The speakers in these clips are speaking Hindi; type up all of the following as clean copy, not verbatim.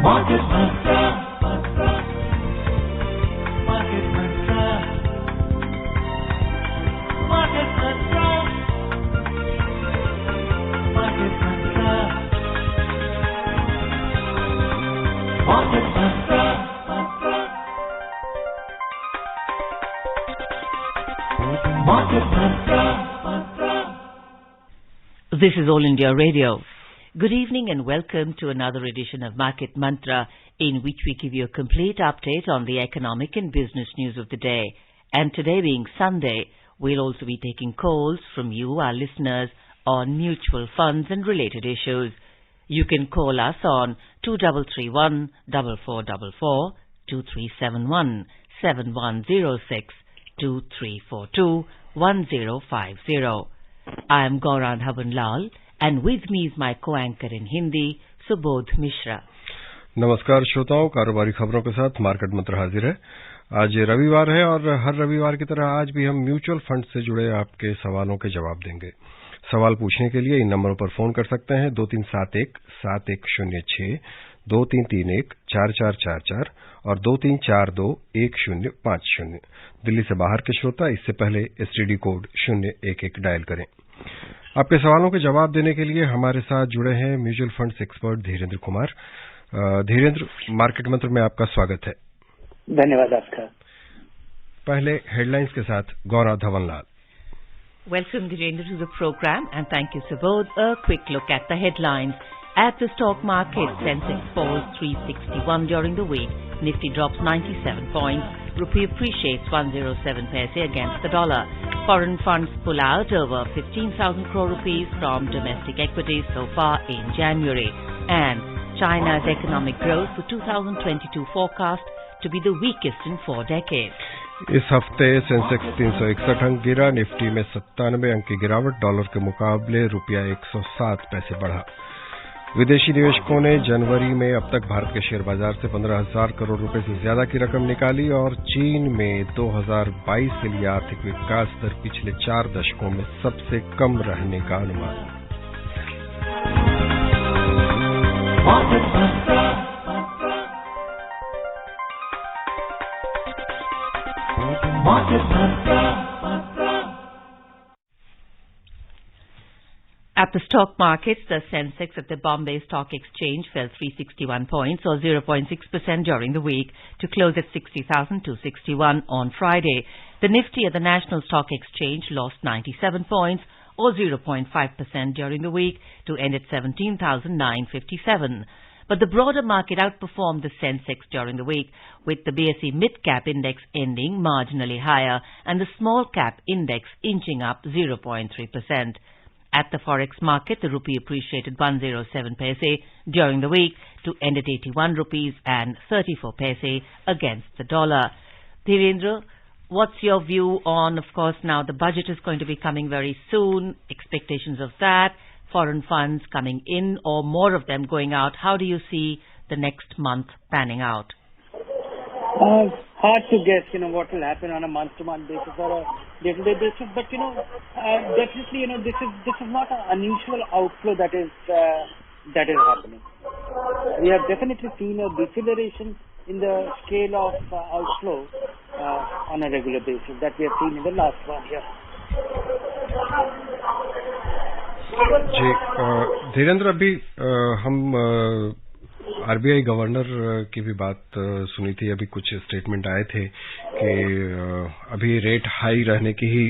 Market Mantra. Market Mantra. Market Mantra. Market Mantra. Market Mantra. Market Mantra. This is All India Radio. Good evening and welcome to another edition of Market Mantra, in which we give you a complete update on the economic and business news of the day. And today being Sunday, we'll also be taking calls from you, our listeners, on mutual funds and related issues. You can call us on 2331 4444, 2371 7106, 2342 1050. I am Gaurang Dhawanlal, and with me is my co-anchor in Hindi, Subodh Mishra. नमस्कार श्रोताओं, कारोबारी खबरों के साथ मार्केट मंत्र हाजिर है। आज रविवार है और हर रविवार की तरह आज भी हम म्यूचुअल फंड से जुड़े आपके सवालों के जवाब देंगे। सवाल पूछने के लिए इन नंबरों पर फोन कर सकते हैं 2371 7106, 2331 4444 और 2342 1050। दिल्ली से बाहर के श्रोता इससे पहले एसटीडी कोड 011 डायल करें। आपके सवालों के जवाब देने के लिए हमारे साथ जुड़े हैं mutual funds expert Dhirendra Kumar. Dhirendra, market मंत्र में आपका स्वागत है। धन्यवाद आपका। पहले हेडलाइंस के साथ गौरव धवनलाल। Welcome, Dhirendra, to the program, and thank you, Subodh. A quick look at the headlines. At the stock market, Sensex falls 361 during the week. Nifty drops 97 points. Rupee appreciates 107 paise against the dollar. Foreign funds pull out over 15,000 crore rupees from domestic equities so far in January. And China's economic growth for 2022 forecast to be the weakest in 4 decades. इस हफ्ते सेंसेक्स 361 अंक गिरा, निफ्टी में 97 अंक की गिरावट, डॉलर के मुकाबले रुपया 107 पैसे बढ़ा। विदेशी निवेशकों ने जनवरी में अब तक भारत के शेयर बाजार से 15,000 करोड़ रुपए से ज्यादा की रकम निकाली और चीन में 2022 के लिए आर्थिक विकास दर पिछले 4 दशकों में सबसे कम रहने का अनुमान। At the stock markets, the Sensex at the Bombay Stock Exchange fell 361 points or 0.6% during the week to close at 60,261 on Friday. The Nifty at the National Stock Exchange lost 97 points or 0.5% during the week to end at 17,957. But the broader market outperformed the Sensex during the week, with the BSE Mid-Cap Index ending marginally higher and the Small Cap Index inching up 0.3%. At the forex market, the rupee appreciated 107 paise during the week to end at 81 rupees and 34 paise against the dollar. Dhirendra, what's your view on, of course, now the budget is going to be coming very soon, expectations of that, foreign funds coming in or more of them going out? How do you see the next month panning out? Hard to guess, what will happen on a month-to-month basis or a day-to-day basis. But, definitely, this is not an unusual outflow that is happening. We have definitely seen a deceleration in the scale of outflow on a regular basis that we have seen in the last 1 year. जी धीरेन्द्र, अभी हम आरबीआई गवर्नर की भी बात सुनी थी। अभी कुछ स्टेटमेंट आए थे कि अभी रेट हाई रहने की ही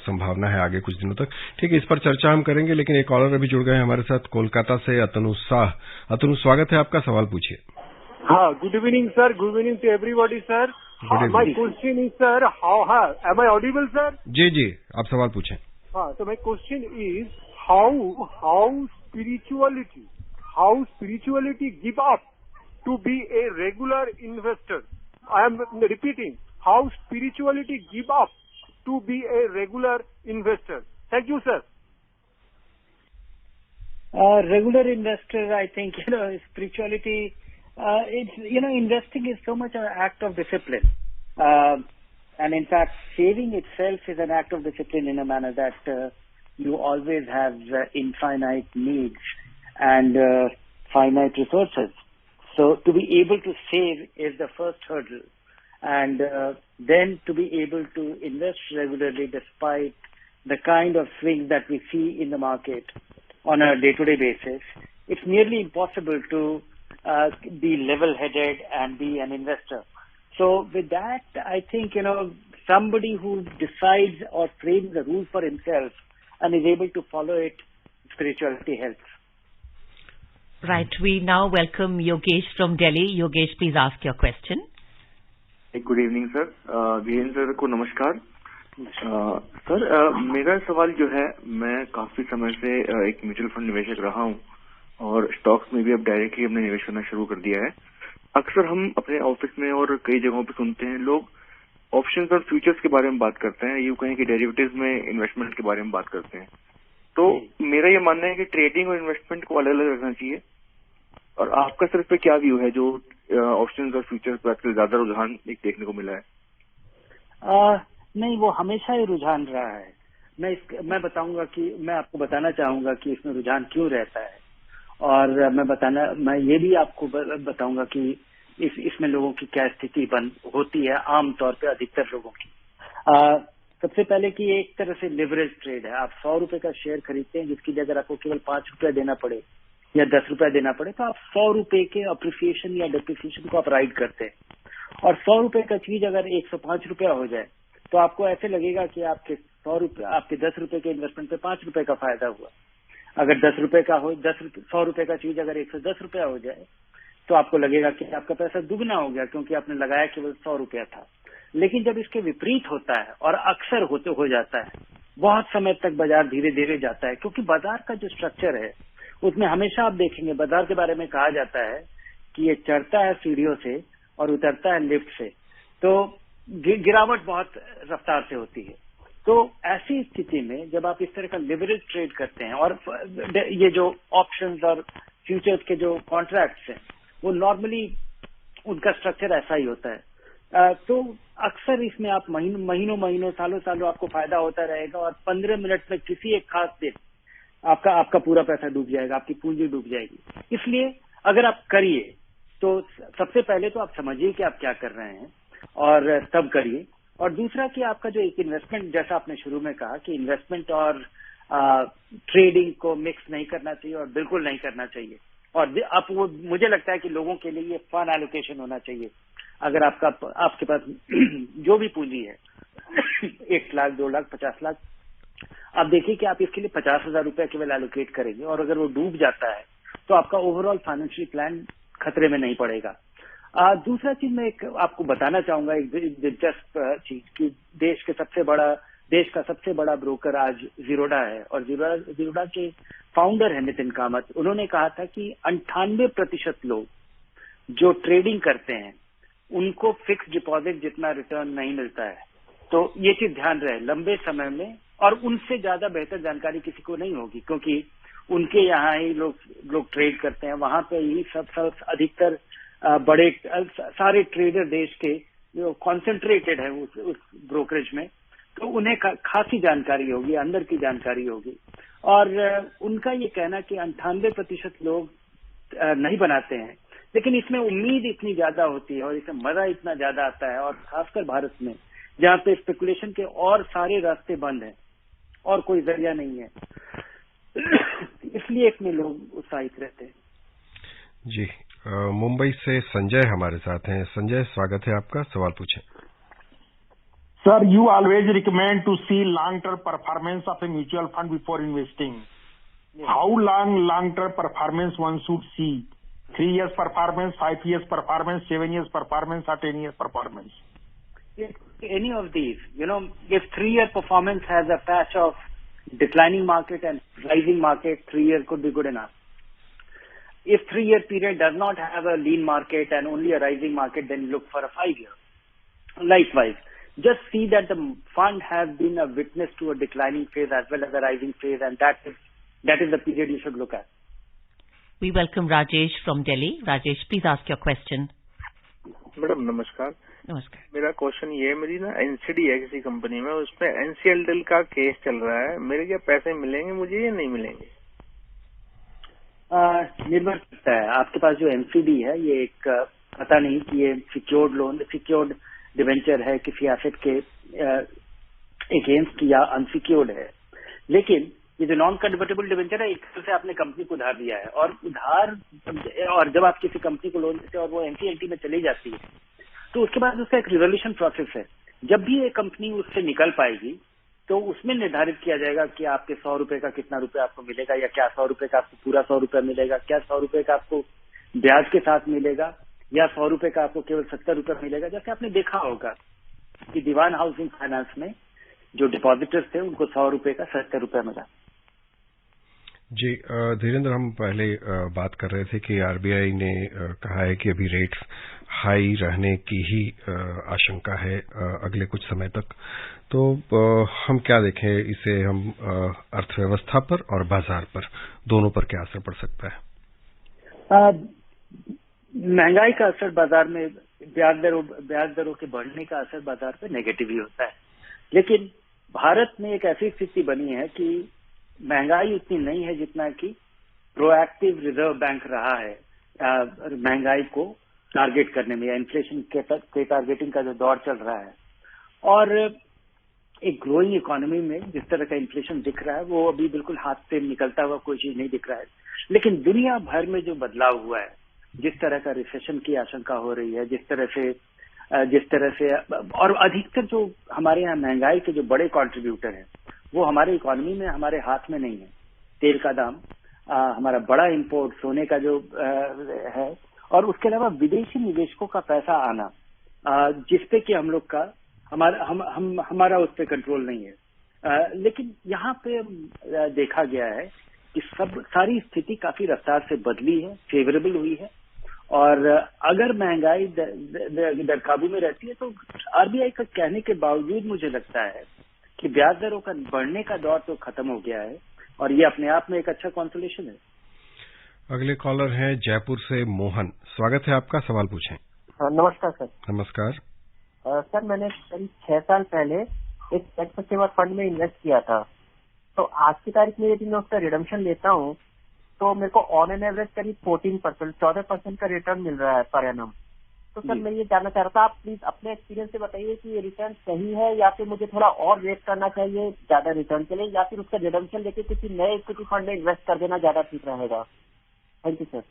संभावना है आगे कुछ दिनों तक। ठीक है, इस पर चर्चा हम करेंगे, लेकिन एक कॉलर अभी जुड़ गए हमारे साथ कोलकाता से, अतनु शाह। अतनु, स्वागत है आपका, सवाल पूछिए। हाँ, good evening sir, good evening to everybody sir. My question is sir, am I audible sir? जी जी, आप सवाल पूछें। हाँ, तो my question is how spirituality give up to be a regular investor. I am repeating, how spirituality give up to be a regular investor. Thank you, sir. Regular investor, I think, spirituality, it's, investing is so much an act of discipline. And in fact, saving itself is an act of discipline in a manner that you always have infinite needs and finite resources. So to be able to save is the first hurdle, and then to be able to invest regularly despite the kind of swings that we see in the market on a day-to-day basis, it's nearly impossible to be level-headed and be an investor. So with that, I think, somebody who decides or frames the rules for himself and is able to follow it, spirituality helps. Right. We now welcome Yogesh from Delhi. Yogesh, please ask your question. Good evening sir, Virendra sir को नमस्कार। सर, मेरा सवाल जो है, मैं काफी समय से एक म्यूचुअल फंड निवेशक रहा हूं और स्टॉक्स में भी अब डायरेक्टली अपने निवेश करना शुरू कर दिया है। अक्सर हम अपने ऑफिस में और कई जगहों पे सुनते हैं, लोग ऑप्शंस और फ्यूचर्स के बारे में बात करते हैं, यूं कहें कि डेरिवेटिव्स में इन्वेस्टमेंट के बारे में बात करते हैं। तो मेरा ये मानना है कि ट्रेडिंग और इन्वेस्टमेंट को अलग अलग रखना चाहिए। और आपका सर इस पे क्या व्यू है, जो ऑप्शंस और फ्यूचर्स पर आजकल ज्यादा रुझान एक देखने को मिला है? नहीं, वो हमेशा ही रुझान रहा है। मैं आपको बताना चाहूंगा कि इसमें रुझान क्यों रहता है, और मैं ये भी आपको बताऊंगा कि इसमें लोगों की क्या स्थिति होती है आमतौर पे अधिकतर लोगों की। सबसे पहले कि एक तरह से लिवरेज ट्रेड है। आप 100 रुपए का शेयर खरीदते हैं, जिसकी जगह आपको केवल 5 रुपया देना पड़े या 10 रुपया देना पड़े, तो आप 100 रुपए के अप्रिसिएशन या डेप्रिसिएशन को आप राइड करते हैं। और 100 रुपए का चीज अगर 105 रुपया हो जाए, तो आपको ऐसे लगेगा कि आपके 10 रुपए के इन्वेस्टमेंट पे 5 रुपए का फायदा हुआ। अगर 10 रुपए का हो, 100 रुपए का चीज अगर 110 रुपया हो जाए, तो आपको लगेगा कि आपका पैसा दुगना हो गया, क्योंकि आपने लगाया केवल 100 रुपया था। लेकिन जब इसके विपरीत होता है, और अक्सर हो जाता है, बहुत समय तक बाजार धीरे धीरे जाता है, क्योंकि बाजार का जो स्ट्रक्चर है उसमें हमेशा आप देखेंगे बाजार के बारे में कहा जाता है कि ये चढ़ता है सीढ़ियों से और उतरता है लिफ्ट से, तो गिरावट बहुत रफ्तार से होती है। तो ऐसी स्थिति में जब आप इस तरह का लिवरेज ट्रेड करते हैं, और ये जो ऑप्शंस और फ्यूचर्स के जो कॉन्ट्रैक्ट्स हैं, वो नॉर्मली उनका स्ट्रक्चर ऐसा ही होता है। तो अक्सर इसमें आप महीनों सालों आपको फायदा होता रहेगा, और 15 मिनट में किसी एक खास दिन आपका पूरा पैसा डूब जाएगा, आपकी पूंजी डूब जाएगी। इसलिए अगर आप करिए, तो सबसे पहले तो आप समझिए कि आप क्या कर रहे हैं और तब करिए। और दूसरा कि आपका जो एक इन्वेस्टमेंट, जैसा आपने शुरू में कहा कि इन्वेस्टमेंट और ट्रेडिंग को मिक्स नहीं करना चाहिए, और बिल्कुल नहीं करना चाहिए। और मुझे लगता है कि लोगों के लिए ये फन एलोकेशन होना चाहिए। अगर आपके पास जो भी पूंजी है 1 लाख, 2 लाख, 50 लाख, आप देखिए कि आप इसके लिए 50,000 रुपया केवल एलोकेट करेंगे, और अगर वो डूब जाता है तो आपका ओवरऑल फाइनेंशियल प्लान खतरे में नहीं पड़ेगा। दूसरा चीज मैं आपको बताना चाहूंगा, एक दिलचस्प चीज, कि देश का सबसे बड़ा ब्रोकर आज जीरोडा है, और जीरोडा के फाउंडर है नितिन कामत। उन्होंने कहा था कि 98% लोग जो ट्रेडिंग करते हैं उनको फिक्स डिपॉजिट जितना रिटर्न नहीं मिलता है। तो ये चीज ध्यान रहे लंबे समय में, और उनसे ज्यादा बेहतर जानकारी किसी को नहीं होगी, क्योंकि उनके यहाँ ही लोग ट्रेड करते हैं, वहां पे ही सब अधिकतर बड़े सारे ट्रेडर देश के जो कॉन्सेंट्रेटेड है उस ब्रोकरेज में, तो उन्हें खासी जानकारी होगी, अंदर की जानकारी होगी। और उनका ये कहना कि 98% लोग नहीं बनाते हैं, लेकिन इसमें उम्मीद इतनी ज्यादा होती है और इसमें मजा इतना ज्यादा आता है, और खासकर भारत में जहाँ पे स्पेकुलेशन के और सारे रास्ते बंद हैं और कोई जरिया नहीं है, इसलिए इसमें लोग उत्साहित रहते हैं। जी, मुंबई से संजय हमारे साथ हैं। संजय, स्वागत है आपका, सवाल पूछें। Sir, you always recommend to see long-term performance of a mutual fund before investing. Yeah. How long-term performance one should see? 3 years performance, 5 years performance, 7 years performance, or 10 years performance? Any of these. If 3-year performance has a patch of declining market and rising market, 3 years could be good enough. If 3-year period does not have a lean market and only a rising market, then look for a 5-year. Likewise, just see that the fund has been a witness to a declining phase as well as a rising phase, and that is the period you should look at. We welcome Rajesh from Delhi. Rajesh, please ask your question. Madam नमस्कार। नमस्कार। मेरा क्वेश्चन ये है, मेरी ना एनसीडी है किसी कंपनी में, उसमें एनसीएलटी का केस चल रहा है, मेरे क्या पैसे मिलेंगे मुझे या नहीं मिलेंगे? निर्भर करता है। आपके पास जो एनसीडी है ये एक पता नहीं कि ये सिक्योर्ड लोन, सिक्योर्ड डिवेंचर है किसी एसेट के अगेंस्ट या अनसिक्योर्ड है, लेकिन ये जो नॉन कन्वर्टेबल डिवेंचर है, एक तरह से आपने कंपनी को उधार दिया है, और जब आप किसी कंपनी को लोन देते हैं और वो एनसीएलटी में चली जाती है, तो उसके बाद उसका एक रिजोल्यूशन प्रोसेस है। जब भी ये कंपनी उससे निकल पाएगी तो उसमें निर्धारित किया जाएगा कि आपके 100 रुपए का कितना रुपए आपको मिलेगा, या क्या 100 रुपए का आपको पूरा 100 रुपए मिलेगा, क्या 100 रुपए का आपको ब्याज के साथ मिलेगा, या 100 रुपए का आपको केवल 70 रुपए मिलेगा। जैसे आपने देखा होगा कि दीवान हाउसिंग फाइनेंस में जो डिपॉजिटर्स थे उनको 100 रुपए का 70 रुपए मिला। जी धीरेन्द्र, हम पहले बात कर रहे थे कि आरबीआई ने कहा है कि अभी रेट्स हाई रहने की ही आशंका है अगले कुछ समय तक, तो हम क्या देखें इसे, हम अर्थव्यवस्था पर और बाजार पर दोनों पर क्या असर पड़ सकता है? महंगाई का असर बाजार में, ब्याज दरों के बढ़ने का असर बाजार पे नेगेटिव ही होता है, लेकिन भारत में एक ऐसी स्थिति बनी है कि महंगाई उतनी नहीं है जितना कि प्रोएक्टिव रिजर्व बैंक रहा है महंगाई को टारगेट करने में, या इन्फ्लेशन के टारगेटिंग का जो दौर चल रहा है। और एक ग्रोइंग इकोनॉमी में जिस तरह का इन्फ्लेशन दिख रहा है वो अभी बिल्कुल हाथ से निकलता हुआ कोई चीज नहीं दिख रहा है, लेकिन दुनिया भर में जो बदलाव हुआ है, जिस तरह का रिसेशन की आशंका हो रही है, जिस तरह से और अधिकतर जो हमारे यहाँ महंगाई के जो बड़े कॉन्ट्रीब्यूटर हैं वो हमारे इकोनॉमी में, हमारे हाथ में नहीं है। तेल का दाम, हमारा बड़ा इंपोर्ट, सोने का जो है, और उसके अलावा विदेशी निवेशकों का पैसा आना, जिसपे कि हम लोग का हमारा उस पर कंट्रोल नहीं है। लेकिन यहाँ पे देखा गया है कि सारी स्थिति काफी रफ्तार से बदली है, फेवरेबल हुई है, और अगर महंगाई दर काबू में रहती है तो आरबीआई का कहने के बावजूद मुझे लगता है कि ब्याज दरों का बढ़ने का दौर तो खत्म हो गया है, और ये अपने आप में एक अच्छा कॉन्सोलेशन है। अगले कॉलर हैं जयपुर से मोहन, स्वागत है आपका, सवाल पूछें। नमस्कार सर। नमस्कार सर, मैंने करीब 6 साल पहले एक टैक्स सेवर फंड में इन्वेस्ट किया था, तो आज की तारीख में यदि मैं उसका रिडम्पशन लेता हूँ तो मेरे को ऑन एन एवरेज करीब 14% का रिटर्न मिल रहा है पर एनम। तो सर मैं ये जानना चाह रहा था, आप प्लीज अपने एक्सपीरियंस से बताइए कि ये रिटर्न सही है, या फिर मुझे थोड़ा और वेट करना चाहिए ज्यादा रिटर्न के लिए, या फिर उसका रिडम्पशन लेके किसी नए इक्विटी फंड में इन्वेस्ट कर देना ज्यादा ठीक रहेगा। Thank you sir.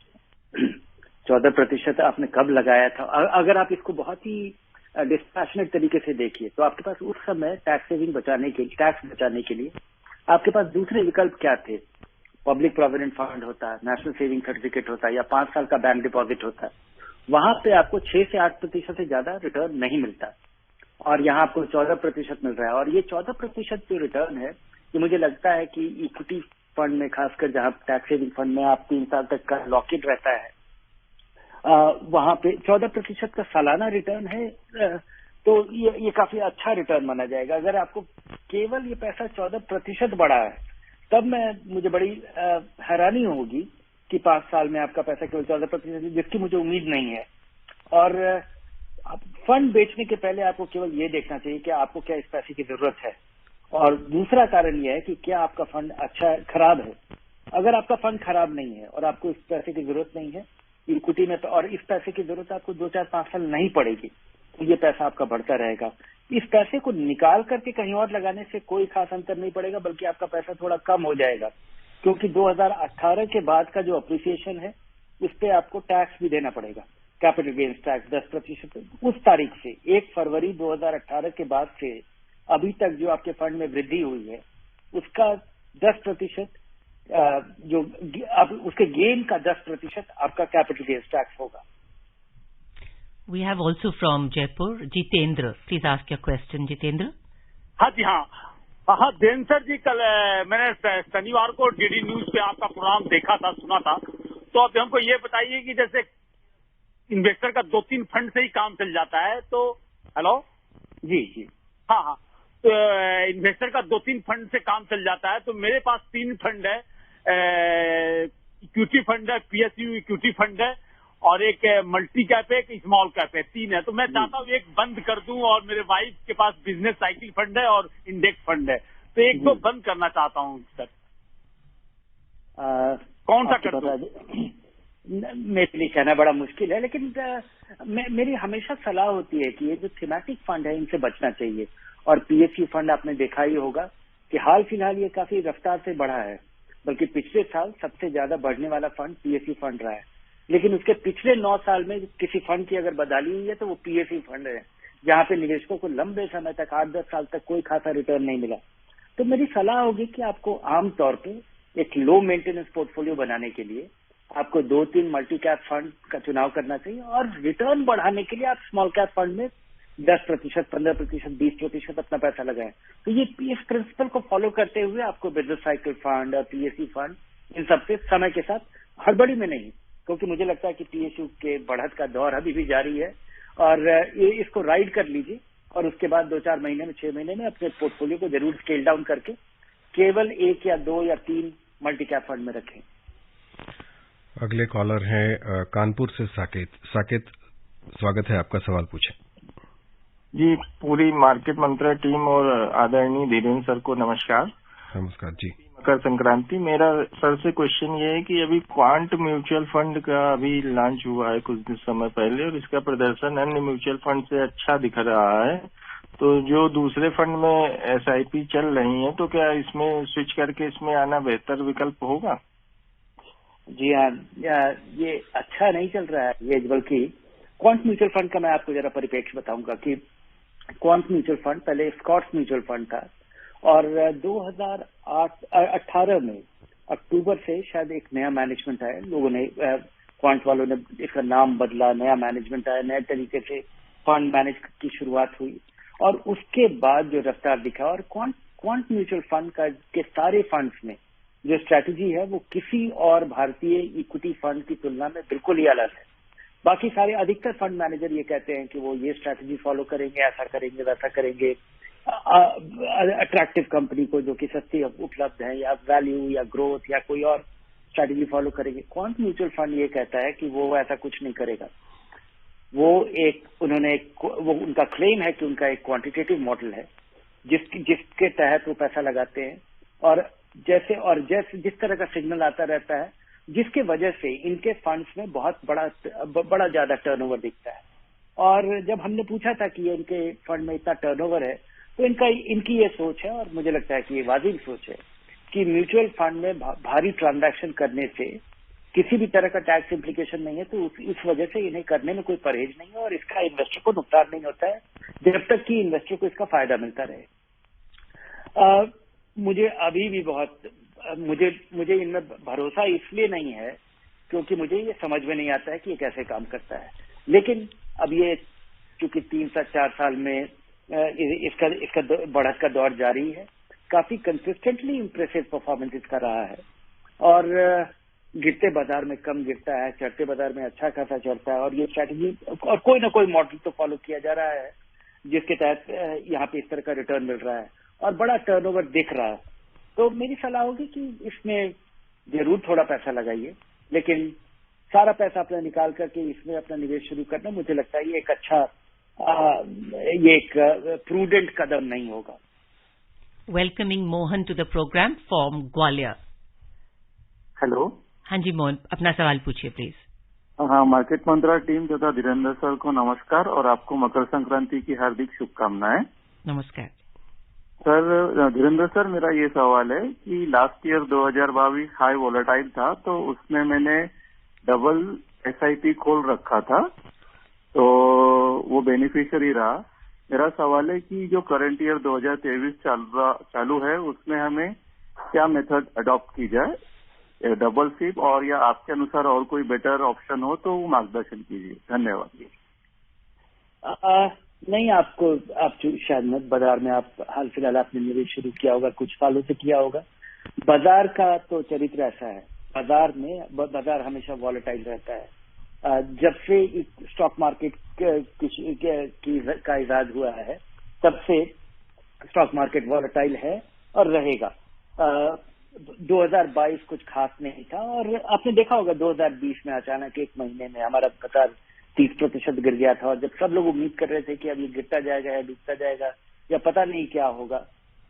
14% आपने कब लगाया था? अगर आप इसको बहुत ही डिस्पैशनेट तरीके से देखिए तो आपके पास उस समय टैक्स बचाने के लिए आपके पास दूसरे विकल्प क्या थे? पब्लिक प्रोविडेंट फंड होता है, नेशनल सेविंग सर्टिफिकेट होता है, या 5 साल का बैंक डिपॉजिट होता है। वहां पे आपको 6 से 8% से ज्यादा रिटर्न नहीं मिलता, और यहाँ आपको 14% मिल रहा है। और ये 14% जो रिटर्न है, ये मुझे लगता है कि इक्विटी फंड में, खासकर जहाँ टैक्स सेविंग फंड में आप 3 साल तक का लॉक-इन रहता है, वहां पे 14% का सालाना रिटर्न है, तो ये काफी अच्छा रिटर्न माना जाएगा। अगर आपको केवल ये पैसा 14% बढ़ा है, तब मुझे बड़ी हैरानी होगी कि 5 साल में आपका पैसा केवल 14%, जिसकी मुझे उम्मीद नहीं है। और फंड बेचने के पहले आपको केवल ये देखना चाहिए कि आपको क्या इस पैसे की जरूरत है, और दूसरा कारण यह है कि क्या आपका फंड खराब है। अगर आपका फंड खराब नहीं है और आपको इस पैसे की जरूरत नहीं है इक्विटी में, और इस पैसे की जरूरत आपको 2, 4, 5 साल नहीं पड़ेगी, तो ये पैसा आपका बढ़ता रहेगा। इस पैसे को निकाल करके कहीं और लगाने से कोई खास अंतर नहीं पड़ेगा, बल्कि आपका पैसा थोड़ा कम हो जाएगा, क्योंकि 2018 के बाद का जो अप्रिसिएशन है उस पे आपको टैक्स भी देना पड़ेगा, कैपिटल गेन्स टैक्स 10%। उस तारीख से 1 फरवरी 2018 के बाद से अभी तक जो आपके फंड में वृद्धि हुई है उसका 10%, जो उसके गेन का 10% आपका कैपिटल गेन्स टैक्स होगा। We have also from Jaipur, Jitendra. Please ask your question, Jitendra. हाँ जी, हाँ देन सर जी, कल मैंने शनिवार को डीडी न्यूज पे आपका प्रोग्राम देखा था, सुना था। तो अब हमको ये बताइए कि जैसे इन्वेस्टर का 2-3 फंड से ही काम चल जाता है, तो हेलो जी हाँ, तो इन्वेस्टर का 2-3 फंड से काम चल जाता है। तो मेरे पास 3 फंड है, इक्विटी फंड है, पीएसयू इक्विटी फंड है, और एक मल्टी कैप है, एक स्मॉल कैप है, 3 है। तो मैं चाहता हूँ एक बंद कर दूं, और मेरे वाइफ के पास बिजनेस साइकिल फंड है और इंडेक्स फंड है, तो एक दो बंद करना चाहता हूँ सर। कौन कौन सा कर दूं? मेरे लिए कहना बड़ा मुश्किल है, लेकिन मेरी हमेशा सलाह होती है कि ये जो थीमेटिक फंड है इनसे बचना चाहिए। और पीएसयू फंड आपने देखा ही होगा कि हाल फिलहाल ये काफी रफ्तार से बढ़ा है, बल्कि पिछले साल सबसे ज्यादा बढ़ने वाला फंड पीएसयू फंड रहा है। लेकिन उसके पिछले 9 साल में किसी फंड की अगर बदहाली हुई है तो वो पीएसयू फंड है, जहाँ पे निवेशकों को लंबे समय तक 8-10 साल तक कोई खासा रिटर्न नहीं मिला। तो मेरी सलाह होगी कि आपको आमतौर पे एक लो मेंटेनेंस पोर्टफोलियो बनाने के लिए आपको 2-3 मल्टी कैप फंड का चुनाव करना चाहिए, और रिटर्न बढ़ाने के लिए आप स्मॉल कैप फंड में 10%, 15%, 20% अपना पैसा लगाएं। तो ये इस प्रिंसिपल को फॉलो करते हुए आपको बिजनेस साइकिल फंड और पीएसयू फंड इन सबसे समय के साथ, हड़बड़ी में नहीं, क्योंकि मुझे लगता है कि पीएसयू के बढ़त का दौर अभी भी जारी है, और इसको राइड कर लीजिए और उसके बाद 2-4 महीने में, 6 महीने में अपने पोर्टफोलियो को जरूर स्केल डाउन करके केवल 1 या 2 या 3 मल्टी कैप फंड में रखें। अगले कॉलर हैं कानपुर से साकेत। साकेत, स्वागत है आपका, सवाल पूछें। जी, पूरी मार्केट मंत्रा टीम और आदरणीय धीरेन्द्र सर को नमस्कार। नमस्कार जी। मकर संक्रांति। मेरा सर से क्वेश्चन ये है कि अभी क्वांट म्यूचुअल फंड का अभी लॉन्च हुआ है कुछ दिन समय पहले, और इसका प्रदर्शन अन्य म्यूचुअल फंड से अच्छा दिख रहा है। तो जो दूसरे फंड में एसआईपी चल रही है, तो क्या इसमें स्विच करके इसमें आना बेहतर विकल्प होगा? जी हाँ, ये अच्छा नहीं चल रहा है ये, बल्कि क्वांट म्यूचुअल फंड का मैं आपको जरा परिप्रेक्ष्य बताऊंगा कि क्वांट म्यूचुअल फंड पहले स्कॉट्स म्यूचुअल फंड था, और 2018 में अक्टूबर से शायद एक नया मैनेजमेंट आया, लोगों ने क्वांट वालों ने इसका नाम बदला, नया मैनेजमेंट आया, नए तरीके से फंड मैनेज की शुरुआत हुई, और उसके बाद जो रफ्तार दिखा, और क्वांट म्यूचुअल फंड का के सारे फंड्स में जो स्ट्रैटेजी है वो किसी और भारतीय इक्विटी फंड की तुलना में बिल्कुल ही अलग है। बाकी सारे अधिकतर फंड मैनेजर ये कहते हैं कि वो ये स्ट्रैटेजी फॉलो करेंगे, ऐसा करेंगे, वैसा करेंगे, अट्रैक्टिव कंपनी को जो कि सस्ती उपलब्ध है, या वैल्यू या ग्रोथ या कोई और स्ट्रैटेजी फॉलो करेंगे। क्वांट म्यूचुअल फंड ये कहता है कि वो ऐसा कुछ नहीं करेगा। वो उनका क्लेम है कि उनका एक क्वांटिटेटिव मॉडल है जिसके तहत वो पैसा लगाते हैं, और जिस तरह का सिग्नल आता रहता है, जिसके वजह से इनके फंड्स में बहुत बड़ा ज्यादा टर्नओवर दिखता है। और जब हमने पूछा था कि ये इनके फंड में इतना टर्नओवर है, तो इनकी ये सोच है, और मुझे लगता है कि ये वाजिब सोच है, कि म्यूचुअल फंड में भारी ट्रांजैक्शन करने से किसी भी तरह का टैक्स इम्प्लीकेशन नहीं है, तो इस वजह से इन्हें करने में कोई परहेज नहीं है, और इसका इन्वेस्टर को नुकसान नहीं होता है जब तक कि इन्वेस्टर को इसका फायदा मिलता रहे। मुझे अभी भी मुझे इनमें भरोसा इसलिए नहीं है क्योंकि मुझे ये समझ में नहीं आता है कि ये कैसे काम करता है। लेकिन अब ये चूंकि 3-4 साल में इसका बढ़त का दौर जारी है, काफी कंसिस्टेंटली इम्प्रेसिव परफॉर्मेंस इसका रहा है, और गिरते बाजार में कम गिरता है, चढ़ते बाजार में अच्छा खासा चढ़ता है, और ये स्ट्रैटेजी और कोई ना कोई मॉडल तो फॉलो किया जा रहा है जिसके तहत यहाँ पे इस तरह का रिटर्न मिल रहा है और बड़ा टर्नओवर दिख रहा है। तो मेरी सलाह होगी कि इसमें जरूर थोड़ा पैसा लगाइए, लेकिन सारा पैसा अपना निकाल करके इसमें अपना निवेश शुरू करना, मुझे लगता है ये एक अच्छा प्रूडेंट कदम नहीं होगा। Welcoming Mohan to the programme from Gwalior. Hello. हाँ जी मोहन, अपना सवाल पूछिए प्लीज। हाँ, मार्केट मंत्रा टीम तथा धीरेन्द्र सर को नमस्कार, और आपको मकर संक्रांति की हार्दिक शुभकामनाएं। नमस्कार सर। धीरेन्द्र सर, मेरा ये सवाल है कि लास्ट ईयर 2022 हाई वोलेटाइल था, तो उसमें मैंने डबल एसआईपी खोल रखा था, तो वो बेनिफिशियरी रहा। मेरा सवाल है कि जो करंट ईयर 2023 चालू है, उसमें हमें क्या मेथड अडॉप्ट की जाए, डबल सिप, और या आपके अनुसार और कोई बेटर ऑप्शन हो तो वो मार्गदर्शन कीजिए। धन्यवाद। नहीं, आप शायद बाजार में आप हाल फिलहाल आपने निवेश शुरू किया होगा, कुछ सालों से किया होगा। बाजार का तो चरित्र ऐसा है, बाजार हमेशा वॉलेटाइल रहता है। जब से स्टॉक मार्केट का इजाद हुआ है, तब से स्टॉक मार्केट वॉलेटाइल है और रहेगा। 2022 कुछ खास नहीं था, और आपने देखा होगा 2020 में अचानक एक महीने में हमारा बाजार 30% गिर गया था, और जब सब लोग उम्मीद कर रहे थे कि अब ये गिरता जाएगा या डूबता जाएगा या पता नहीं क्या होगा,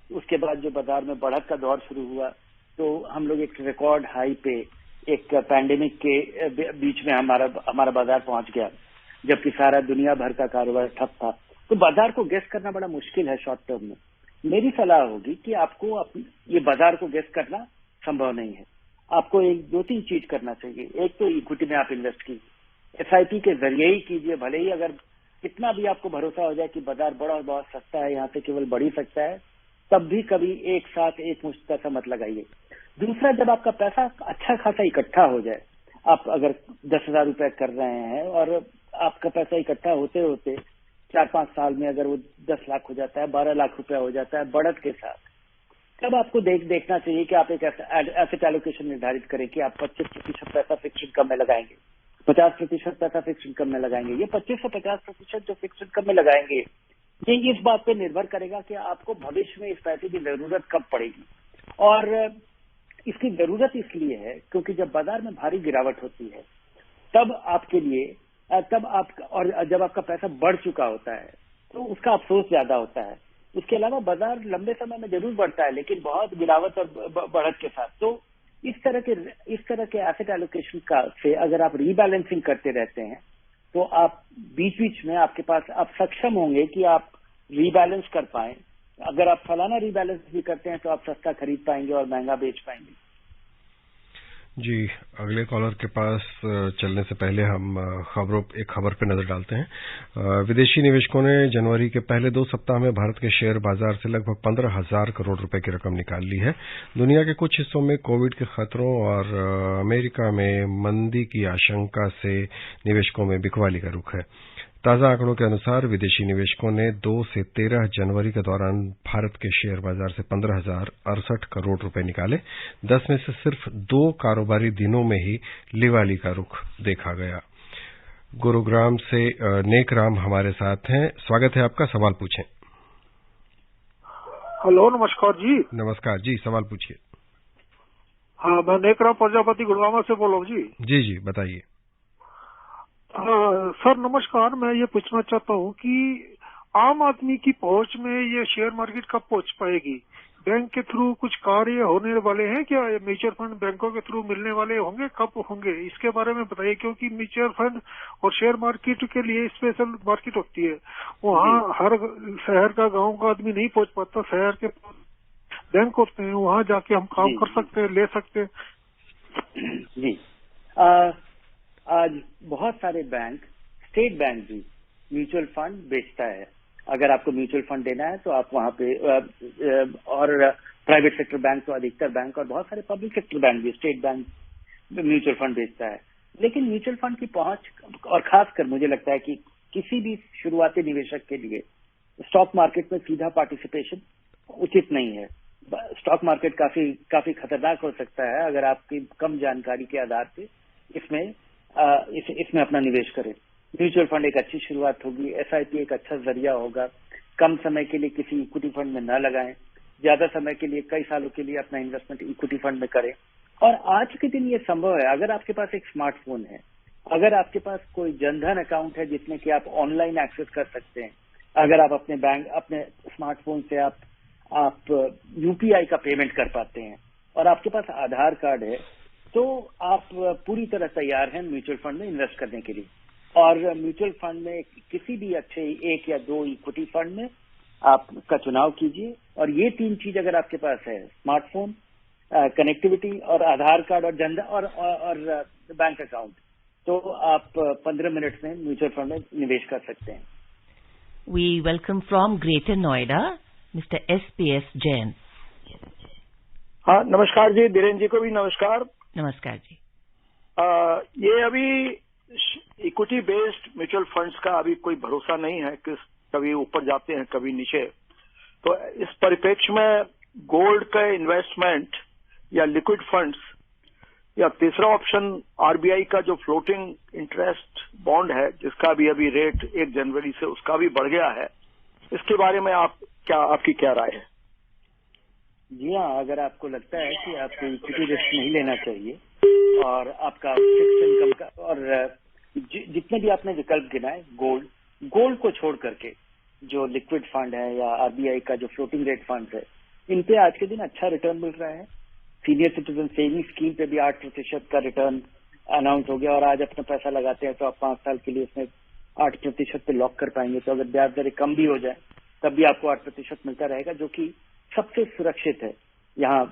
उसके बाद जो बाजार में बढ़त का दौर शुरू हुआ, तो हम लोग एक रिकॉर्ड हाई पे एक पैंडेमिक के बीच में हमारा बाजार पहुंच गया, जबकि सारा दुनिया भर का कारोबार ठप था, तो बाजार को गेस करना बड़ा मुश्किल है शॉर्ट टर्म में। मेरी सलाह होगी कि आपको ये बाजार को गेस करना संभव नहीं है। आपको दो तीन चीज करना चाहिए। एक तो इक्विटी में आप इन्वेस्ट कीजिए, एसआईपी के जरिए ही कीजिए, भले ही अगर कितना भी आपको भरोसा हो जाए कि बाजार बड़ा और बहुत सस्ता है, यहाँ से केवल बढ़ ही सकता है, तब भी कभी एक साथ एक मुश्त पैसा मत लगाइए। दूसरा, जब आपका पैसा अच्छा खासा इकट्ठा हो जाए, आप अगर 10,000 रुपए कर रहे हैं और आपका पैसा इकट्ठा होते होते 4-5 साल में अगर वो 10 लाख हो जाता है, 12 लाख रुपया हो जाता है बढ़त के साथ, तब आपको देखना चाहिए कि आप एक एसेट एलोकेशन निर्धारित करें कि आप 25% पैसा फिक्स्ड इनकम में लगाएंगे, 50% पैसा फिक्स्ड इनकम में लगाएंगे। ये 25 से 50% जो फिक्स्ड इनकम में लगाएंगे, ये इस बात पे निर्भर करेगा कि आपको भविष्य में इस पैसे की जरूरत कब पड़ेगी। और इसकी जरूरत इसलिए है क्योंकि जब बाजार में भारी गिरावट होती है, तब आपके लिए और जब आपका पैसा बढ़ चुका होता है तो उसका अफसोस ज्यादा होता है। उसके अलावा बाजार लंबे समय में जरूर बढ़ता है, लेकिन बहुत गिरावट और बढ़त के साथ। तो इस तरह के एसेट एलोकेशन से अगर आप रीबैलेंसिंग करते रहते हैं, तो आप बीच बीच में आप सक्षम होंगे कि आप रीबैलेंस कर पाए। अगर आप सालाना रीबैलेंस भी करते हैं तो आप सस्ता खरीद पाएंगे और महंगा बेच पाएंगे। जी, अगले कॉलर के पास चलने से पहले हम एक खबर पर नजर डालते हैं। विदेशी निवेशकों ने जनवरी के पहले 2 सप्ताह में भारत के शेयर बाजार से लगभग 15,000 करोड़ रुपए की रकम निकाल ली है। दुनिया के कुछ हिस्सों में कोविड के खतरों और अमेरिका में मंदी की आशंका से निवेशकों में बिकवाली का रुख है। ताजा आंकड़ों के अनुसार विदेशी निवेशकों ने 2 से 13 जनवरी के दौरान भारत के शेयर बाजार से 15,068 करोड़ रुपए निकाले। 10 में से सिर्फ 2 कारोबारी दिनों में ही लिवाली का रुख देखा गया। गुरुग्राम से नेकराम हमारे साथ हैं। स्वागत है आपका, सवाल पूछें। हेलो, नमस्कार जी। नमस्कार जी, सवाल पूछिए। हाँ, मैं नेकराम प्रजापति गुड़गांव से बोल रहा हूँ जी। जी जी, बताइए। सर नमस्कार, मैं ये पूछना चाहता हूँ कि आम आदमी की पहुंच में ये शेयर मार्केट कब पहुंच पाएगी? बैंक के थ्रू कुछ कार्य होने वाले हैं क्या? म्यूचुअल फंड बैंकों के थ्रू मिलने वाले होंगे, कब होंगे? इसके बारे में बताइए, क्योंकि म्यूचुअल फंड और शेयर मार्केट के लिए स्पेशल मार्केट होती है। वहाँ हर शहर का, गांव का आदमी नहीं पहुंच पाता। शहर के बैंक होते हैं, वहाँ जाके हम काम कर सकते हैं, ले सकते हैं। जी, आज बहुत सारे बैंक, स्टेट बैंक भी म्यूचुअल फंड बेचता है। अगर आपको म्यूचुअल फंड देना है तो आप वहाँ पे और प्राइवेट सेक्टर बैंक तो अधिकतर बैंक, और बहुत सारे पब्लिक सेक्टर बैंक भी, स्टेट बैंक म्यूचुअल फंड बेचता है। लेकिन म्यूचुअल फंड की पहुंच, और खासकर मुझे लगता है कि किसी भी शुरुआती निवेशक के लिए स्टॉक मार्केट में सीधा पार्टिसिपेशन उचित नहीं है। स्टॉक मार्केट काफी खतरनाक हो सकता है अगर आपकी कम जानकारी के आधार पे इसमें अपना निवेश करें। म्यूचुअल फंड एक अच्छी शुरुआत होगी, एसआईपी एक अच्छा जरिया होगा। कम समय के लिए किसी इक्विटी फंड में न लगाएं, ज्यादा समय के लिए, कई सालों के लिए अपना इन्वेस्टमेंट इक्विटी फंड में करें। और आज के दिन ये संभव है अगर आपके पास एक स्मार्टफोन है, अगर आपके पास कोई जनधन अकाउंट है जिसमें कि आप ऑनलाइन एक्सेस कर सकते हैं, अगर आप अपने स्मार्टफोन से आप यूपीआई का पेमेंट कर पाते हैं, और आपके पास आधार कार्ड है, तो आप पूरी तरह तैयार हैं म्यूचुअल फंड में इन्वेस्ट करने के लिए। और म्यूचुअल फंड में किसी भी अच्छे 1 या 2 इक्विटी फंड में आपका चुनाव कीजिए। और ये 3 चीज अगर आपके पास है, स्मार्टफोन, कनेक्टिविटी और आधार कार्ड और जनधन और बैंक अकाउंट, तो आप 15 मिनट में म्यूचुअल फंड में निवेश कर सकते हैं। We welcome from Greater Noida, Mr. SPS Jain. हाँ, नमस्कार जी। धीरेन्द्र जी को भी नमस्कार। नमस्कार जी। ये अभी इक्विटी बेस्ड म्यूचुअल फंड्स का अभी कोई भरोसा नहीं है कि कभी ऊपर जाते हैं, कभी नीचे। तो इस परिप्रेक्ष्य में गोल्ड का इन्वेस्टमेंट या लिक्विड फंड्स, या तीसरा ऑप्शन आरबीआई का जो फ्लोटिंग इंटरेस्ट बॉन्ड है, जिसका भी अभी रेट 1 जनवरी से उसका भी बढ़ गया है, इसके बारे में आपकी क्या राय है? जी हाँ, अगर आपको लगता है कि आपको इक्विटी रिस्क नहीं लेना चाहिए और आपका फिक्स्ड इनकम का, और जितने भी आपने विकल्प गिनाए, गोल्ड को छोड़ करके जो लिक्विड फंड है या आरबीआई का जो फ्लोटिंग रेट फंड है, इन पे आज के दिन अच्छा रिटर्न मिल रहा है। सीनियर सिटीजन सेविंग स्कीम पे भी 8% का रिटर्न अनाउंस हो गया और आज अपना पैसा लगाते हैं तो आप 5 साल के लिए उसमें 8% पे लॉक कर पाएंगे। तो अगर ब्याज दरें कम भी हो जाए तब भी आपको 8% मिलता रहेगा, जो कि सबसे सुरक्षित है। यहाँ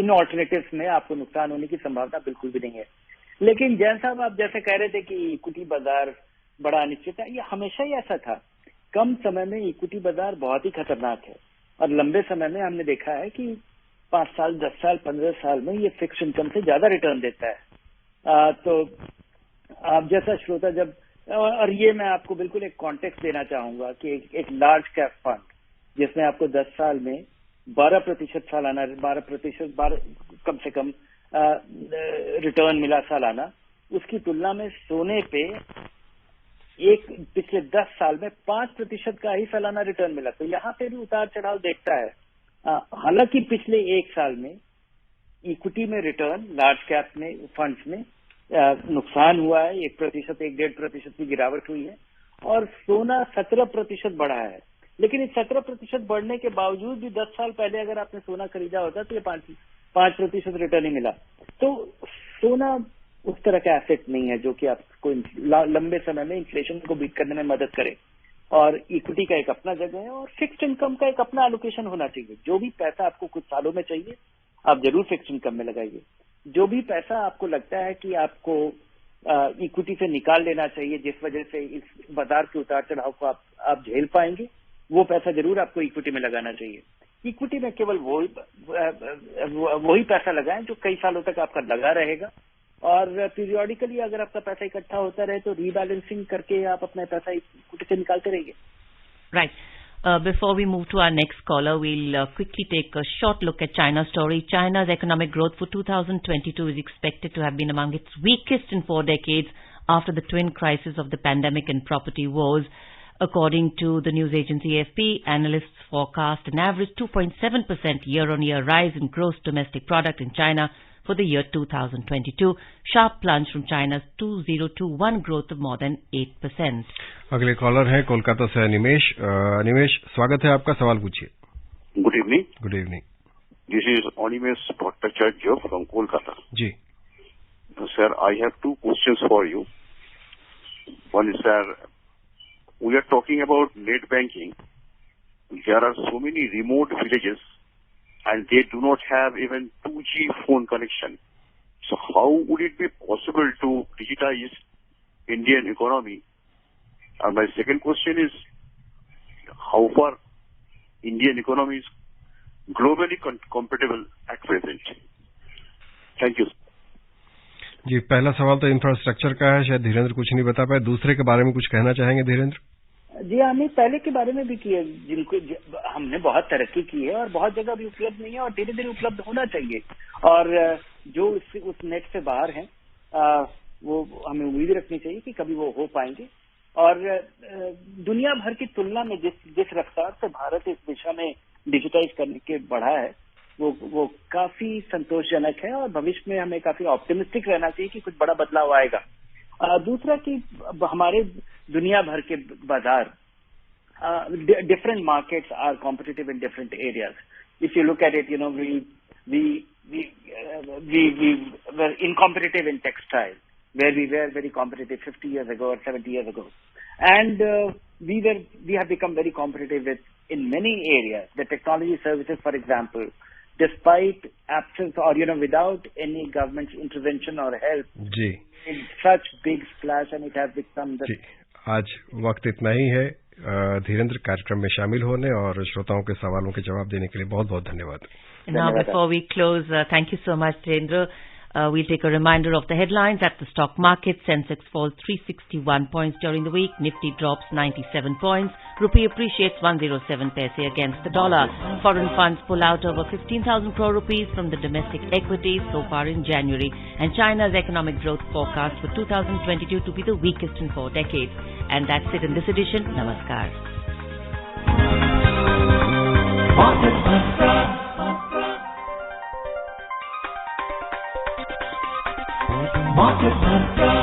इन ऑल्टरनेटिव्स में आपको नुकसान होने की संभावना बिल्कुल भी नहीं है। लेकिन जैन साहब, आप जैसे कह रहे थे कि इक्विटी बाजार बड़ा अनिश्चित है, ये हमेशा ही ऐसा था। कम समय में इक्विटी बाजार बहुत ही खतरनाक है और लंबे समय में हमने देखा है कि 5 साल, 10 साल, 15 साल में ये फिक्स्ड इनकम से ज्यादा रिटर्न देता है। तो आप जैसा श्रोता जब, और ये मैं आपको बिल्कुल एक कॉन्टेक्स्ट देना चाहूंगा कि एक लार्ज कैप फंड जिसमें आपको 10 साल में 12% सालाना, 12% कम से कम रिटर्न मिला सालाना, उसकी तुलना में सोने पे पिछले 10 साल में 5% का ही सालाना रिटर्न मिला। तो यहाँ पे भी उतार चढ़ाव देखता है। हालांकि पिछले 1 साल में इक्विटी में रिटर्न लार्ज कैप में फंड्स में नुकसान हुआ है, 1%, 1.5% की गिरावट हुई है और सोना 17% बढ़ा है। लेकिन इस 17% बढ़ने के बावजूद भी 10 साल पहले अगर आपने सोना खरीदा होता तो ये 5% रिटर्न ही मिला। तो सोना उस तरह का एसेट नहीं है जो कि आपको लंबे समय में इन्फ्लेशन को बीट करने में मदद करे। और इक्विटी का एक अपना जगह है और फिक्स्ड इनकम का एक अपना एलोकेशन होना चाहिए। जो भी पैसा आपको कुछ सालों में चाहिए आप जरूर फिक्स्ड इनकम में लगाइए। जो भी पैसा आपको लगता है कि आपको इक्विटी से निकाल लेना चाहिए, जिस वजह से इस बाजार के उतार चढ़ाव को आप झेल पाएंगे, वो पैसा जरूर आपको इक्विटी में लगाना चाहिए। इक्विटी में केवल वही पैसा लगाएं जो कई सालों तक आपका लगा रहेगा और पीरियोडिकली अगर आपका पैसा इकट्ठा होता रहे तो रीबैलेंसिंग करके आप अपना पैसा इक्विटी से निकालते रहिए। Right. Before we move to our next caller, we'll quickly take a short look at China's story. China's economic growth for 2022 is expected to have been among its weakest in 4 decades after the twin crises of the pandemic and property wars. According to the news agency AFP, analysts forecast an average 2.7% year-on-year rise in gross domestic product in China for the year 2022, sharp plunge from China's 2021 growth of more than 8%. अगले कॉलर हैं कोलकाता से अनिमेश। अनिमेश, स्वागत है आपका, सवाल पूछिए। Good evening. Good evening. This is Animesh Bhattacharya from Kolkata. जी sir, I have 2 questions for you. One is, sir, we are talking about net banking. There are so many remote villages and they do not have even 2G phone connection. So how would it be possible to digitize Indian economy? And my second question is, how far Indian economy is globally compatible at present? Thank you. जी, पहला सवाल तो इंफ्रास्ट्रक्चर का है, शायद धीरेन्द्र कुछ नहीं बता पाए। दूसरे के बारे में कुछ कहना चाहेंगे धीरेन्द्र? जी, हमने पहले के बारे में भी किया, जिनको हमने बहुत तरक्की की है और बहुत जगह भी उपलब्ध नहीं है और धीरे धीरे उपलब्ध होना चाहिए। और जो उस नेट से बाहर हैं वो हमें उम्मीद रखनी चाहिए कि कभी वो हो पाएंगे। और दुनिया भर की तुलना में जिस रफ्तार से भारत इस दिशा में डिजिटाइज करने के बढ़ा है वो काफी संतोषजनक है और भविष्य में हमें काफी ऑप्टिमिस्टिक रहना चाहिए कि कुछ बड़ा बदलाव आएगा। दूसरा कि हमारे दुनिया भर के बाजार, different markets are competitive in different areas. If you look at it, we were incompetitive in textile, where we were very competitive 50 years ago or 70 years ago, and we have become very competitive in many areas. The technology services, for example, despite absence or without any government's intervention or help, in such big splash, and it has become the. आज वक्त इतना ही है। धीरेन्द्र, कार्यक्रम में शामिल होने और श्रोताओं के सवालों के जवाब देने के लिए बहुत बहुत धन्यवाद। Now, before we close, thank you so much, Dhirendra. We'll take a reminder of the headlines. At the stock market, Sensex falls 361 points during the week. Nifty drops 97 points. Rupee appreciates 107 paise against the dollar. Foreign funds pull out over 15,000 crore rupees from the domestic equities so far in January. And China's economic growth forecast for 2022 to be the weakest in 4 decades. And that's it in this edition. Namaskar. Market Mantra.